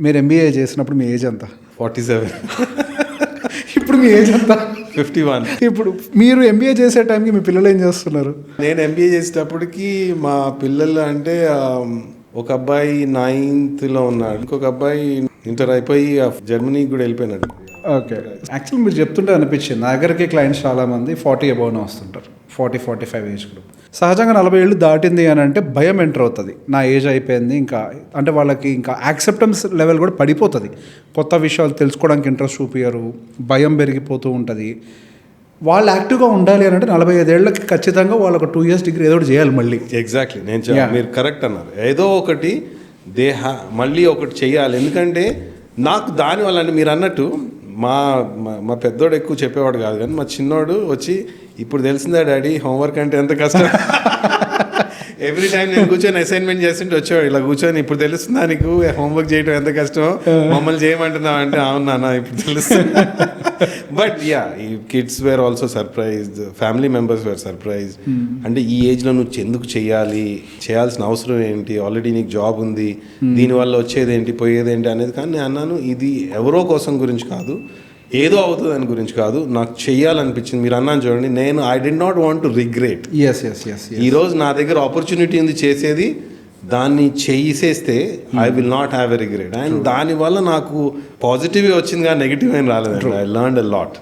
మీరు ఎంబీఏ చేసినప్పుడు మీ ఏజ్ ఎంత? 47. ఇప్పుడు మీ ఏజ్ ఎంత? 51. ఇప్పుడు మీరు ఎంబీఏ చేసే టైంకి మీ పిల్లలు ఏం చేస్తున్నారు? నేను ఎంబీఏ చేసేటప్పటికి మా పిల్లలు అంటే ఒక అబ్బాయి 9th ఉన్నాడు, ఇంకొక అబ్బాయి ఇంటర్ అయిపోయి జర్మనీకి కూడా వెళ్ళిపోయినాడు. ఓకే. యాక్చువల్లీ మీరు చెప్తుంటే అనిపించింది, నా దగ్గరికి క్లయింట్స్ చాలామంది 40 అబౌవ్నే వస్తుంటారు, 40-45 ఏజ్ గ్రూప్. సహజంగా 40 ఏళ్ళు దాటింది అని అంటే భయం ఎంటర్ అవుతుంది, నా ఏజ్ అయిపోయింది ఇంకా, అంటే వాళ్ళకి ఇంకా యాక్సెప్టెన్స్ లెవెల్ కూడా పడిపోతుంది, కొత్త విషయాలు తెలుసుకోవడానికి ఇంట్రెస్ట్ చూపించరు, భయం పెరిగిపోతూ ఉంటుంది. వాళ్ళు యాక్టివ్గా ఉండాలి అని అంటే 45 ఏళ్ళకి ఖచ్చితంగా వాళ్ళు ఒక 2 years డిగ్రీ ఏదో ఒకటి చేయాలి మళ్ళీ. ఎగ్జాక్ట్లీ, మీరు కరెక్ట్ అన్నారు. ఏదో ఒకటి మళ్ళీ ఒకటి చెయ్యాలి. ఎందుకంటే నాకు దానివల్ల అంటే మీరు అన్నట్టు మా పెద్దోడు ఎక్కువ చెప్పేవాడు కాదు, కానీ మా చిన్నోడు వచ్చి ఇప్పుడు తెలిసిందా డాడీ హోంవర్క్ అంటే ఎంత కష్టం. ఎవ్రీ టైం నేను కూర్చొని అసైన్మెంట్ చేస్తుంటే వచ్చేవాడు, ఇలా కూర్చొని ఇప్పుడు తెలుస్తుందా నీకు హోంవర్క్ చేయడం ఎంత కష్టం, మమ్మల్ని చేయమంటున్నావు అంటే అవునా ఇప్పుడు తెలుస్తుంది. బట్ యా, ఈ kids were also surprised, family members were surprised. అంటే ఈ ఏజ్లో నువ్వు ఎందుకు చేయాల్సిన అవసరం ఏంటి, ఆల్రెడీ నీకు జాబ్ ఉంది, దీనివల్ల వచ్చేది ఏంటి పోయేది ఏంటి అనేది. కానీ నేను అన్నాను, ఇది ఎవరో కోసం గురించి కాదు, ఏదో అవుతుంది దాని గురించి కాదు, నాకు చెయ్యాలనిపించింది. మీరు అన్నాను చూడండి, నేను I did not want to regret. ఈరోజు నా దగ్గర ఆపర్చునిటీ ఉంది చేసేది, దాన్ని చేసేస్తే I will not have a regret. And దానివల్ల నాకు పాజిటివ్ వచ్చింది కానీ నెగిటివ్ ఏం రాలేదండి. I learned a lot.